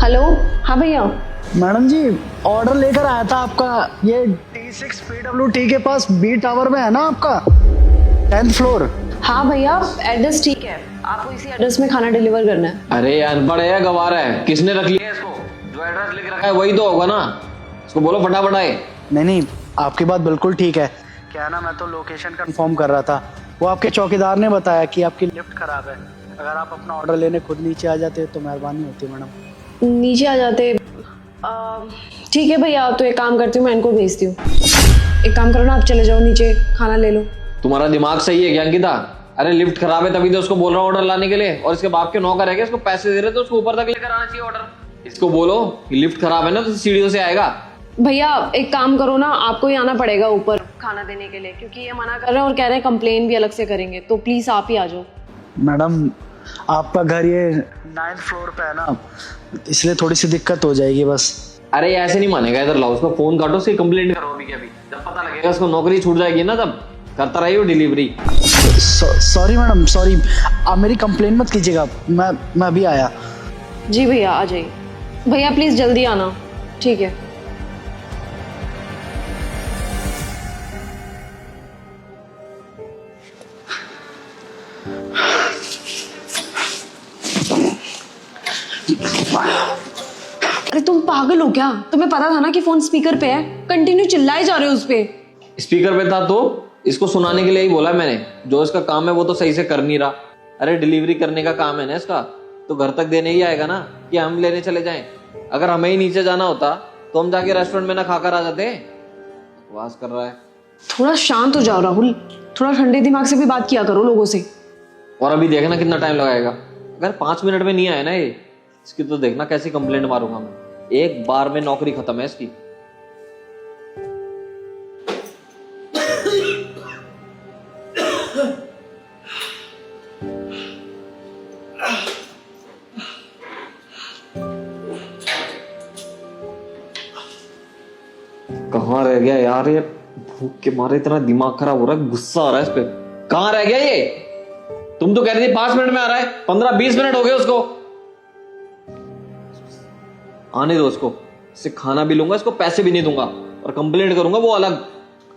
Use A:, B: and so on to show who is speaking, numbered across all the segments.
A: Hello. हाँ भैया।
B: Madam जी, order लेकर आया था आपका। ये T6PWT के पास बी टावर में है ना आपका 10th फ्लोर।
A: हाँ भैया, एड्रेस ठीक है, आपको इसी एड्रेस में खाना डिलीवर करना है।
C: अरे ये अनपढ़ है, गवार है, किसने रख लिया इसको? जो एड्रेस लिख रखा है वही तो होगा ना। इसको बोलो फटाफट आए।
B: नहीं, आपकी बात बिल्कुल ठीक है। क्या ना, मैं तो लोकेशन कंफर्म कर रहा था। वो आपके चौकीदार ने बताया कि आपकी लिफ्ट खराब है। अगर आप अपना ऑर्डर लेने खुद नीचे आ जाते तो मेहरबानी होती मैडम।
A: नीचे आ जाते। ठीक है भैया, तो एक काम करती हूँ, मैं इनको भेजती हूँ। एक काम करो ना, आप चले जाओ नीचे, खाना ले लो।
C: तुम्हारा दिमाग सही है क्या अंकिता? अरे लिफ्ट खराब है तभी तो उसको बोल रहा हूँ ऑर्डर लाने के लिए, और इसके बाप के नौकर है क्या? इसको पैसे दे रहे तो उसको ऊपर तक लेकर आना चाहिए ऑर्डर। इसको बोलो कि लिफ्ट खराब है ना तो सीढ़ियों से आएगा।
A: भैया एक काम करो ना, आपको ही आना पड़ेगा ऊपर खाना देने के लिए, क्योंकि ये मना कर रहे हैं और कह रहे हैं कंप्लेन भी अलग से करेंगे, तो प्लीज आप ही आ जाओ।
B: मैडम, आपका घर ये 9th फ्लोर पे है ना, इसलिए थोड़ी सी दिक्कत हो जाएगी बस।
C: अरे ऐसे नहीं मानेगा, इधर लाओ उसको, फोन काटो, उसकी कंप्लेंट करो अभी के अभी। जब पता लगेगा उसको नौकरी छूट जाएगी ना, तब करता रहिए डिलीवरी।
B: Sorry madam, sorry. आप मेरी कंप्लेन मत कीजिएगा। मैं अभी आया।
A: जी भैया आ जाइए। भैया प्लीज जल्दी आना। ठीक है। अरे तुम पागल हो क्या? तुम्हें पता था ना कि फोन स्पीकर पे है, कंटिन्यू चिल्लाए जा रहे हो उस पे।
C: स्पीकर पे था तो इसको सुनाने के लिए ही बोला मैंने। जो इसका काम है वो तो सही से कर नहीं रहा। अरे डिलीवरी करने का काम है ना इसका, तो घर तक देने ही आएगा ना, कि हम लेने चले जाएं। अगर हमें ही नीचे जाना होता तो हम जाके रेस्टोरेंट में ना खाकर आ जाते। बकवास कर रहा है।
A: थोड़ा शांत हो जाओ राहुल, थोड़ा ठंडे दिमाग से भी बात किया करो लोगों से।
C: और अभी देखना कितना टाइम लगाएगा। अगर 5 मिनट में नहीं आया ना ये, इसकी तो देखना कैसी कंप्लेंट मारूंगा मैं। एक बार में नौकरी खत्म है इसकी। कहाँ रह गया यार ये? भूख के मारे इतना दिमाग खराब हो रहा है, गुस्सा आ रहा है इस पे। कहाँ रह गया ये? तुम तो कह रही थी 5 मिनट में आ रहा है, 15-20 मिनट हो गए उसको। आने दो उसको, इससे खाना भी लूंगा, इसको पैसे भी नहीं दूंगा, और कंप्लेंट करूंगा वो अलग।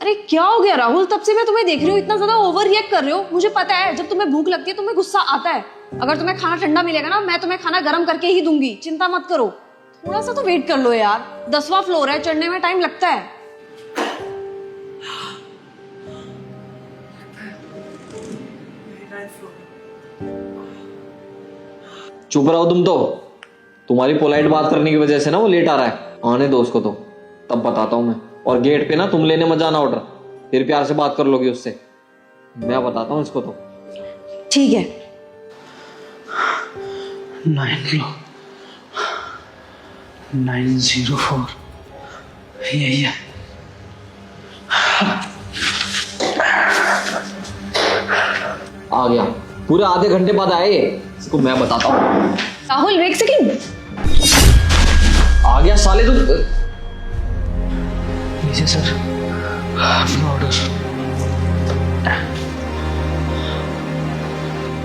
A: अरे क्या हो गया राहुल? तब से मैं तुम्हें देख रही हूँ, इतना ज्यादा ओवर रिएक्ट कर रहे हो। मुझे पता है जब तुम्हें भूख लगती है तुम्हें गुस्सा आता है। अगर तुम्हें खाना ठंडा मिलेगा ना, मैं तुम्हें खाना गर्म करके ही दूंगी, चिंता मत करो। थोड़ा सा तो वेट कर लो यार, 10वां फ्लोर है, चढ़ने में टाइम लगता है।
C: चुप रहो तुम तो। तुम्हारी पोलाइट बात करने की वजह से ना वो लेट आ रहा है। आने दो उसको, तो तब बताता हूं मैं। और गेट पे ना तुम लेने मत जाना ऑर्डर, फिर प्यार से बात कर लोगे उससे। मैं बताता हूँ इसको तो।
A: ठीक है।
B: 9 फ्लोर 904 यही है।
C: आ गया, पूरे आधे घंटे बाद आए ये। इसको मैं बताता हूँ।
A: राहुल एक सेकंड।
C: आ गया साले तू।
B: लीजिए सर अपना ऑर्डर।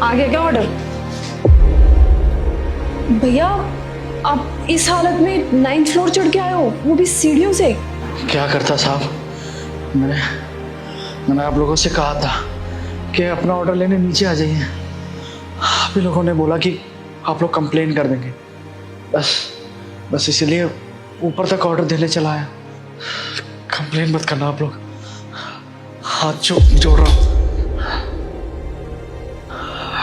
A: आ गया क्या ऑर्डर? भैया आप इस हालत में 9th फ्लोर चढ़ के आए हो, वो भी सीढ़ियों से?
B: क्या करता साहब, मैंने आप लोगों से कहा था कि अपना ऑर्डर लेने नीचे आ जाइए। आप ही लोगों ने बोला कि आप लोग कंप्लेन कर देंगे, बस इसलिए ऊपर तक ऑर्डर देने चला आया। कंप्लेन मत करना आप लोग, हाथ जोड़ रहा हूँ।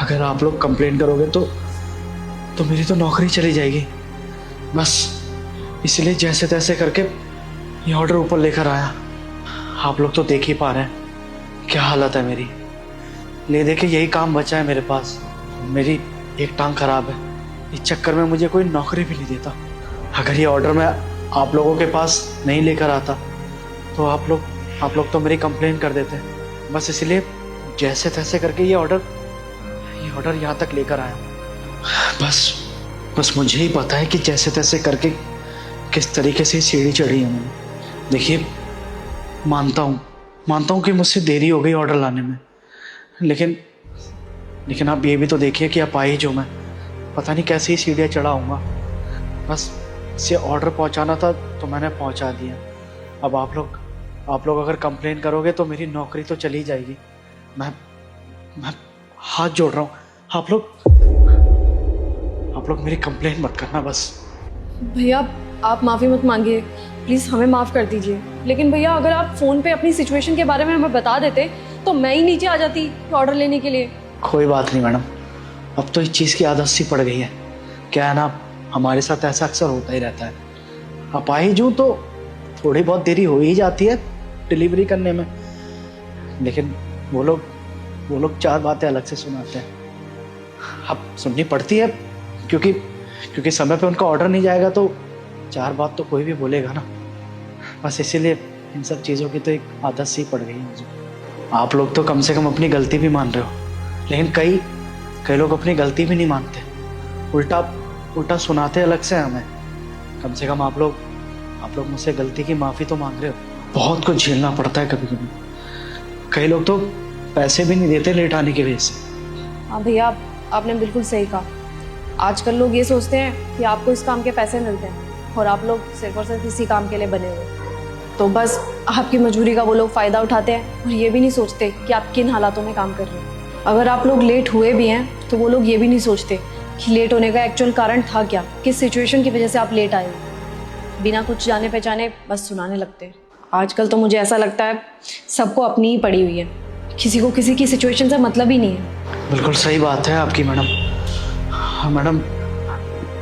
B: अगर आप लोग कंप्लेन करोगे तो मेरी तो नौकरी चली जाएगी। बस इसलिए जैसे तैसे करके ये ऑर्डर ऊपर लेकर आया। आप लोग तो देख ही पा रहे हैं क्या हालत है मेरी। ले दे के यही काम बचा है मेरे पास। मेरी एक टांग खराब है, इस चक्कर में मुझे कोई नौकरी भी नहीं देता। अगर ये ऑर्डर मैं आप लोगों के पास नहीं लेकर आता तो आप लोग तो मेरी कंप्लेन कर देते। बस इसलिए जैसे तैसे करके ये ऑर्डर यहाँ तक लेकर आया। बस मुझे ही पता है कि जैसे तैसे करके किस तरीके से सीढ़ी चढ़ी है मैंने। देखिए, मानता हूँ कि मुझसे देरी हो गई ऑर्डर लाने में, लेकिन आप ये भी तो देखिए कि आप आई जो मैं पता नहीं कैसे ही सीढ़ियाँ चढ़ा आऊँगा। बस इसे ऑर्डर पहुंचाना था तो मैंने पहुंचा दिया। अब आप लोग अगर कंप्लेन करोगे तो मेरी नौकरी तो चली जाएगी। मैं हाथ जोड़ रहा हूँ, आप लोग मेरी कंप्लेन मत करना बस।
A: भैया आप माफ़ी मत मांगिए, प्लीज़ हमें माफ़ कर दीजिए। लेकिन भैया अगर आप फ़ोन पे अपनी सिचुएशन के बारे में हमें बता देते तो मैं ही नीचे आ जाती ऑर्डर लेने के लिए।
B: कोई बात नहीं मैडम, अब तो इस चीज़ की आदत सी पड़ गई है। क्या है ना, हमारे साथ ऐसा अक्सर होता ही रहता है। अब आई जूँ तो थोड़ी बहुत देरी हो ही जाती है डिलीवरी करने में, लेकिन वो लोग 4 बातें अलग से सुनाते हैं। अब सुननी पड़ती है क्योंकि समय पे उनका ऑर्डर नहीं जाएगा तो 4 बात तो कोई भी बोलेगा ना। बस इसीलिए इन सब चीज़ों की तो एक आदत सी पड़ गई है मुझे। आप लोग तो कम से कम अपनी गलती भी मान रहे हो, लेकिन कई लोग अपनी गलती भी नहीं मानते, उल्टा सुनाते अलग से हमें। कम से कम आप लोग मुझसे गलती की माफ़ी तो मांग रहे हो। बहुत कुछ झेलना पड़ता है कभी कभी। कई लोग तो पैसे भी नहीं देते लेट आने की वजह से।
A: हाँ भैया आपने बिल्कुल सही कहा। आजकल लोग ये सोचते हैं कि आपको इस काम के पैसे मिलते हैं और आप लोग सिर्फ और सिर्फ इसी काम के लिए बने हुए, तो बस आपकी मजबूरी का वो लोग फ़ायदा उठाते हैं और ये भी नहीं सोचते कि आप किन हालातों में काम कर रहे हैं। अगर आप लोग लेट हुए भी हैं तो वो लोग ये भी नहीं सोचते कि लेट होने का एक्चुअल कारण था क्या, किस सिचुएशन की वजह से आप लेट आए। बिना कुछ जाने पहचाने बस सुनाने लगते हैं। आजकल तो मुझे ऐसा लगता है सबको अपनी ही पड़ी हुई है, किसी को किसी की सिचुएशन से मतलब ही नहीं है।
B: बिल्कुल सही बात है आपकी मैडम। हाँ मैडम,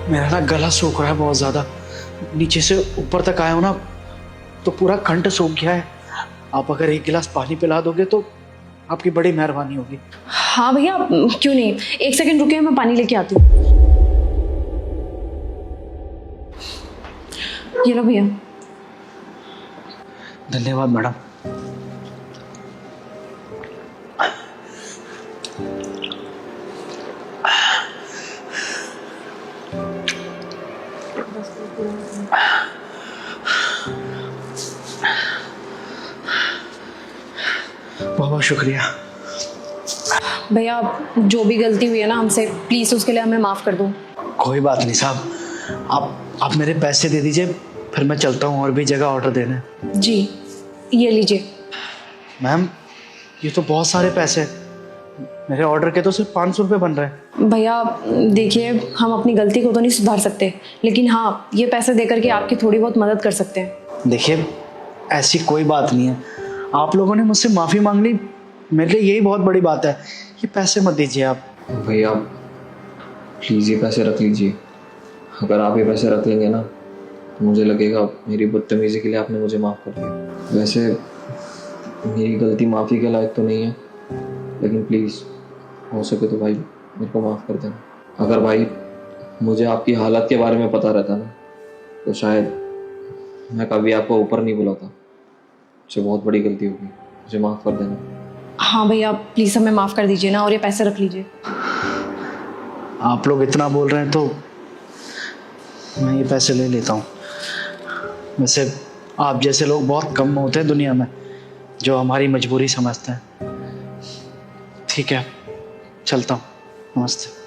B: मेरा ना गला सूख रहा है बहुत ज़्यादा। नीचे से ऊपर तक आया हूँ ना तो पूरा कंठ सूख गया है। आप अगर 1 गिलास पानी पिला दोगे तो आपकी बड़ी मेहरबानी होगी।
A: हाँ भैया क्यों नहीं, 1 सेकंड रुकिए मैं पानी लेके आती हूँ। ये लो भैया।
B: धन्यवाद मैडम। बहुत शुक्रिया
A: भैया जो भी गलती हुई है ना हमसे, प्लीज़ उसके लिए हमें माफ़ कर दो।
B: कोई बात नहीं साहब, आप मेरे पैसे दे दीजिए, फिर मैं चलता हूँ और भी जगह ऑर्डर देने।
A: जी ये लीजिए।
B: मैम ये तो बहुत सारे पैसे हैं, मेरे ऑर्डर के तो सिर्फ 500 रुपये बन रहे हैं।
A: भैया देखिए हम अपनी गलती को तो नहीं सुधार सकते, लेकिन हाँ ये पैसे देकर के आपकी थोड़ी बहुत मदद कर सकते हैं।
B: देखिए ऐसी कोई बात नहीं है, आप लोगों ने मुझसे माफ़ी मांग ली, मेरे लिए यही बहुत बड़ी बात है। ये पैसे मत दीजिए आप।
C: भैया प्लीज़ ये पैसे रख लीजिए। अगर आप ये पैसे रख लेंगे ना तो मुझे लगेगा मेरी बदतमीज़ी के लिए आपने मुझे माफ़ कर दिया। वैसे मेरी गलती माफ़ी के लायक तो नहीं है, लेकिन प्लीज़ हो सके तो भाई मेरे को माफ़ कर देना। अगर भाई मुझे आपकी हालत के बारे में पता रहता ना तो शायद मैं कभी आपको ऊपर नहीं बुलाता। मुझसे बहुत बड़ी गलती होगी, मुझे माफ़ कर देना।
A: हाँ भैया प्लीज़ हमें माफ़ कर दीजिए ना और ये पैसे रख लीजिए।
B: आप लोग इतना बोल रहे हैं तो मैं ये पैसे ले लेता हूँ। वैसे आप जैसे लोग बहुत कम होते हैं दुनिया में जो हमारी मजबूरी समझते हैं। ठीक है चलता हूँ, नमस्ते।